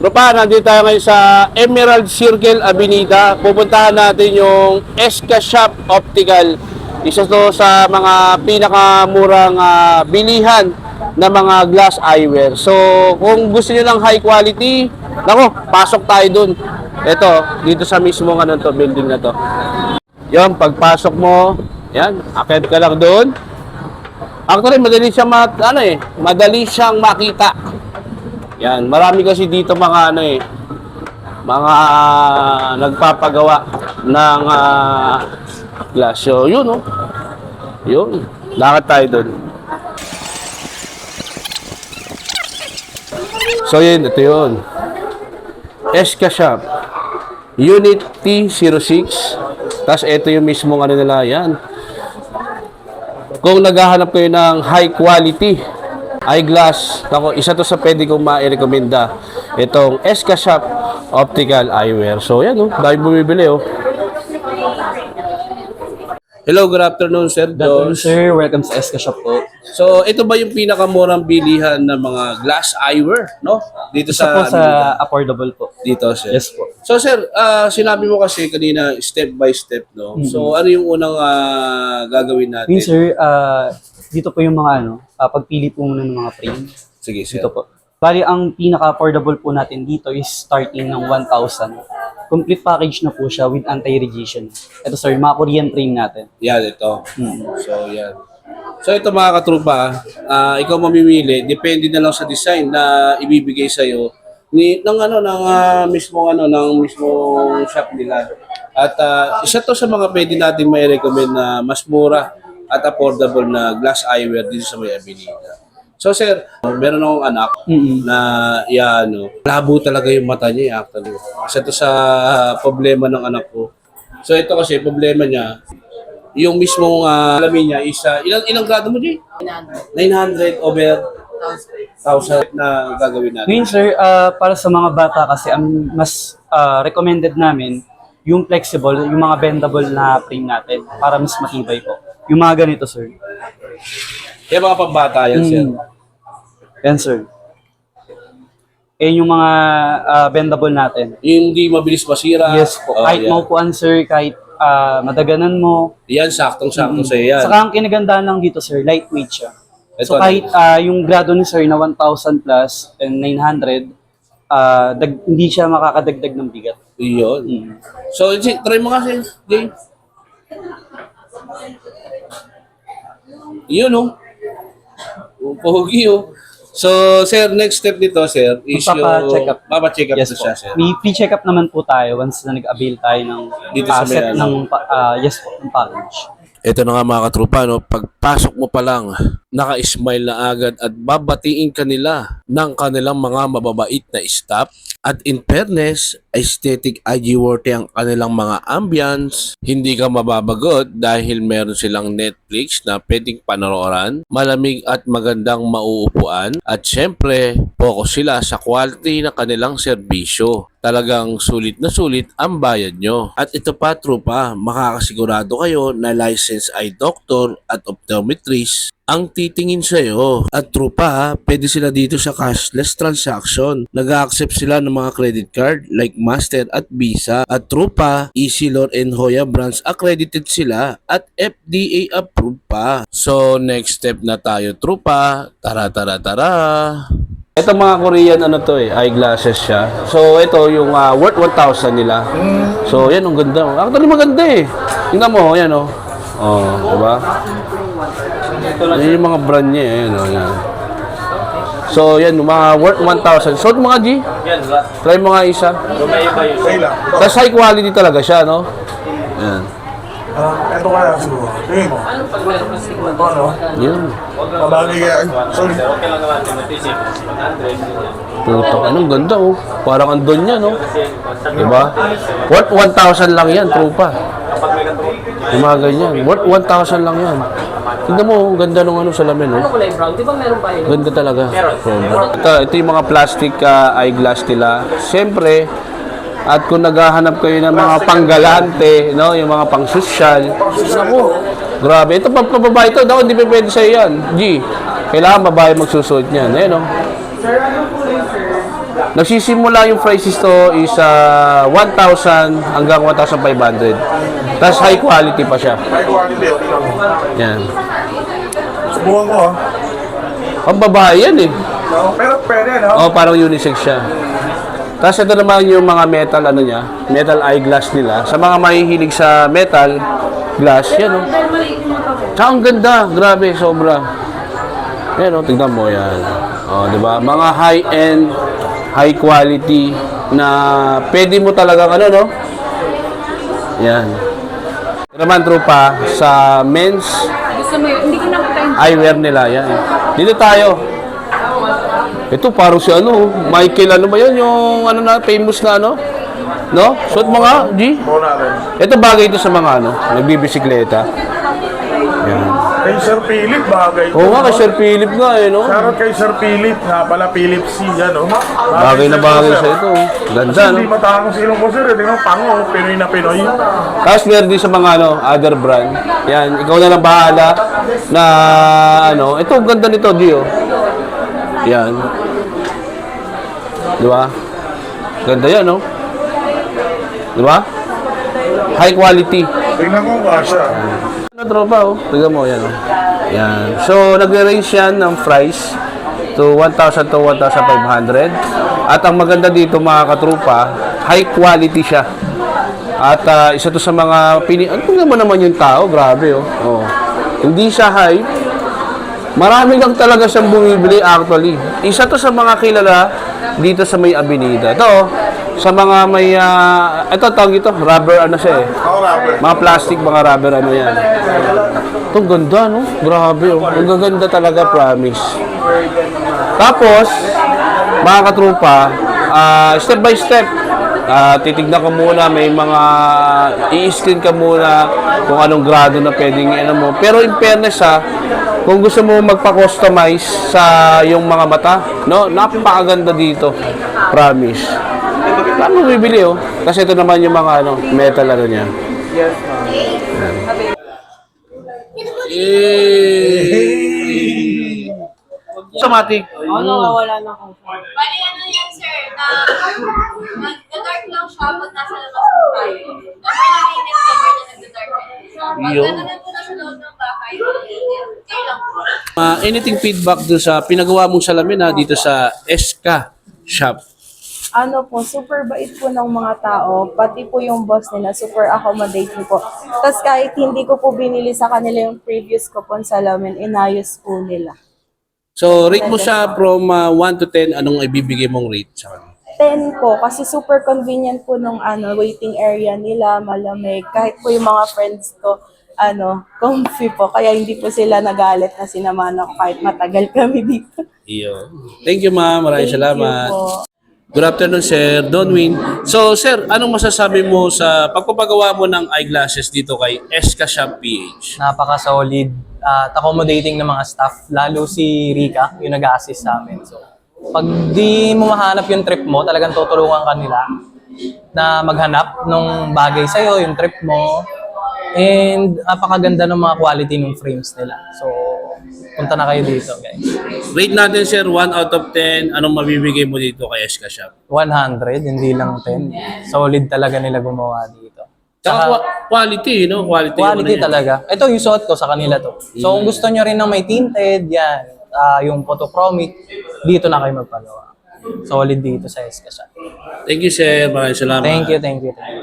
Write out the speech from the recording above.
Rupa, nandito tayo ngayon sa Emerald Circle Avenida. Pupuntahan natin yung Eska Shop Optical. Isa to sa mga pinakamurang bilihan na mga glass eyewear. So, kung gusto niyo ng high quality, nako, pasok tayo dun. Ito, dito sa mismo building na to. Yan, pagpasok mo, yan, akit ka lang doon. Actually, madali siyang madali siyang makita. Yan, marami kasi dito mga mga nagpapagawa ng glass. So, yun, oh. Yun, lakad tayo doon. So, yun, ito yun. Eska Shop. Unit T06. Tapos, ito yung mismong nila, yan. Kung naghahanap kayo ng high quality eyeglass, ako, isa to sa pwede kong ma-recommenda. Itong Eska Shop Optical Eyewear. So, yan, oh. Dahil bumibili, oh. Hello, good afternoon, Sir Good afternoon, Josh. sir. Welcome sa Eska Shop po. So, ito ba yung pinakamurang bilihan ng mga glass eyewear, no? Dito Isa po sa affordable po. dito, sir. Yes po. So, sir, sinabi mo kasi kanina step by step, no? So, ano yung unang gagawin natin? Yun, sir, dito po yung mga pagpili po muna ng mga frame. Sige, sir. Dito po. Bali, ang pinaka-affordable po natin dito is starting ng 1,000. Complete package na po siya with anti-radiation. Ito, sir, mga Korean frame natin. Yan, ito. So, yan. So, ito mga katrupa, ikaw mamimili, depende na lang sa design na ibibigay sa'yo ng mismong shop nila. At isa to sa mga pwede natin may recommend na mas mura at affordable na glass eyewear dito sa may Avenida. So, sir, meron akong anak na labo talaga yung mata niya actually. Isa to sa problema ng anak ko. So, ito kasi problema niya, yung mismong alamin niya is ilang grado mo, Jay? 900 over 1,000 na gagawin natin. Ngayon, sir, para sa mga bata kasi, ang mas recommended namin, yung flexible, yung mga bendable na frame natin para mas matibay po. Yung mga ganito, sir. Kaya mga pambata yan, sir. Yan, sir. Yung mga bendable natin. Yung hindi mabilis masira. Yes po. Oh, Kahit yan. maupuan, sir, kahit madaganan mo. Yan, saktong-sakto sa'yo yan. Saka ang kinagandaan lang dito, sir, lightweight siya. Ito, So kahit yung grado ni sir na 1,000 plus and 900, hindi siya makakadagdag ng bigat. Yun. So, try mo kasi, Jay. Yun, oh. Pogi, oh. So, sir, next step nito, sir, is Magpapa-check up. Papa-check up Yes to po. siya, sir. May free check up naman po tayo once na nag-avail tayo ng Dito sa may set ng yes po, ng package. Ito na nga mga katrupa, no? Pagpasok mo pa lang, naka-smile na agad at babatiin kanila ng kanilang mga mababait na staff. At in fairness, aesthetic IG worthy ang kanilang mga ambience. Hindi ka mababagot dahil meron silang Netflix na pwedeng panoorin, malamig at magandang mauupuan. At syempre, focus sila sa quality ng kanilang serbisyo. Talagang sulit na sulit ang bayad nyo. At ito pa, trupa, makakasigurado kayo na licensed eye doctor at optometrist ang titingin sa'yo. At trupa, pwede sila dito sa cashless transaction. Nag-accept sila ng mga credit card like Master at Visa. At trupa, Easylor and Hoya brands accredited sila at FDA approved pa. So, next step na tayo, trupa. Tara, tara, tara! Ito mga Korean eyeglasses siya. So ito yung worth 1,000 nila. So yan ang ganda. Actually maganda eh. Tingnan mo, yan oh. Oh, di ba? Yan yung mga brand niya, yan oh, yan. So yan yung mga worth 1,000. So mga G. Try mo nga isa. Tapos high quality talaga siya, no? Yan. Ito kaya siguro. Tingin mo. Ito ano? Yan. Pabali kaya. Sorry. Puto, anong ganda oh. Parang andon yan oh. Diba? Worth 1,000 lang yan, trupa. Yung mga ganyan. Worth 1,000 lang yan. Tingnan mo, ang ganda ng salamin oh. Kulay brown, di ba meron pa yun? Ganda talaga. Ito yung mga plastic eyeglass nila. Siyempre, at kung naghahanap kayo ng mga panggalante, no, yung mga pang-social, naku, grabe. Ito, pababae ito. Daw, hindi pa pwede sa'yo yan. G, kailangan babae magsusuot niyan. Ayan, no? Sir, anong kulay, sir? Nagsisimula yung prices to is 1,000 hanggang 1,500. Tapos high quality pa siya. High quality. Tingnan mo. Yan. Subukan ko ah. Ang babae yan eh. No? Pero pwede, no? Oh, parang unisex siya. Tapos ito naman yung mga metal ano niya, metal eyeglass nila. Sa mga mahihilig sa metal glass, yan oh. Tsaka ang ganda, grabe, sobra. Yan oh, tignan mo yan. Oh, di ba? Mga high-end, high quality na pwede mo talagang ano, no? Yan. Ito naman tropa sa men's Gusto mo yun? Hindi ko nakita yung eyewear nila, yan. Dito tayo. Ito parang si ano, Michael ano ba yun? Yung ano na, famous na ano? No? Suot mo nga, G. Subukan natin. Ito bagay ito sa mga ano, nagbibisikleta. Yan. Kay Sir Philip, bagay ito. Oo nga, kay Sir Philip nga eh, no? Shoutout kay Sir Philip, nga pala Philip C. Yan, no? Bagay na bagay sa ito. Ganda, no? Hindi matangos ilong ko, sir. Tingnan, pango, Pinoy na Pinoy. Tapos meron din sa mga ano, other brand. Yan, ikaw na lang bahala na ano, ito ang ganda nito, Gio. Yan. Di ba? Ganda yan, no? Di ba? High quality. Tingnan ko, kasha. Ano tropa, oh? Tignan mo, yan, oh. Yan. So, nag-range yan ng price to 1,000 to 1,500. At ang maganda dito, mga katrupa, high quality siya. At isa to sa mga ano naman yung tao, grabe oh. Oh. Hindi siya hype. Marami lang talaga siyang bumibili actually. Isa to sa mga kilala dito sa may Avenida. Ito oh, sa mga may ito tawag ito, rubber ano siya eh. Ako, rapper. Mga plastic, mga rubber ano yan. Ito ganda no, grabe oh. Ang gaganda talaga, promise. Tapos mga katrupa, step by step, titignan ka muna, may mga i-screen ka muna kung anong grado na pwedeng ano mo. Pero in fairness kung gusto mo magpa-customize sa yung mga mata, no, napakaganda dito. Promise. Paano mo bibili oh? Kasi ito naman yung mga ano, metal ano niya. Yes, ma'am. Automatic. nawawala na ako. Bali, ano yan, sir, na nag-dark lang siya pag nasa labas po tayo. Kapag nakainit ka, pwede nag-dark ka. Pag Iyo. nanonood po na sa loob ng bahay, kayo lang po. Anything feedback doon sa pinagawa mong salamin dito sa SK Shop? Ano po, super bait po ng mga tao, pati po yung boss nila, super accommodating po. Tapos kahit hindi ko po binili sa kanila yung previous ko pong salamin, inayos po nila. So, rate mo siya from 1 to 10, anong ibibigay mong rate sa kanya? 10 po, kasi super convenient po nung waiting area nila, malamig. Kahit po yung mga friends ko, comfy po. Kaya hindi po sila nagalit na sinamahan ako kahit matagal kami dito. Iyo. Thank you, ma'am. Maraming Thank you salamat. po. Good afternoon, Sir Donwin. So, Sir, anong masasabi mo sa pagpapagawa mo ng eyeglasses dito kay SK Shop PH? Napaka-solid at accommodating ng mga staff, lalo si Rika, yung nag-assist sa amin. So, pag di mo mahanap yung trip mo, talagang tutulungan ka nila na maghanap ng bagay sa'yo, yung trip mo. And napakaganda ng mga quality ng frames nila. So, punta na kayo dito, guys. Rate natin, Sir, 1 out of 10. Anong mabibigay mo dito kay SK Shop? 100, hindi lang 10. Solid talaga nila gumawa dito. Saka Tsaka, quality, no? Quality quality ano yan. talaga. Ito yung suot ko sa kanila to. So kung gusto nyo rin ng may tinted, yan, yung photochromic, dito na kayo magpagawa. Solid dito sa SK Shop. Thank you, Sir. Maraming salamat. Thank you, thank you. Thank you.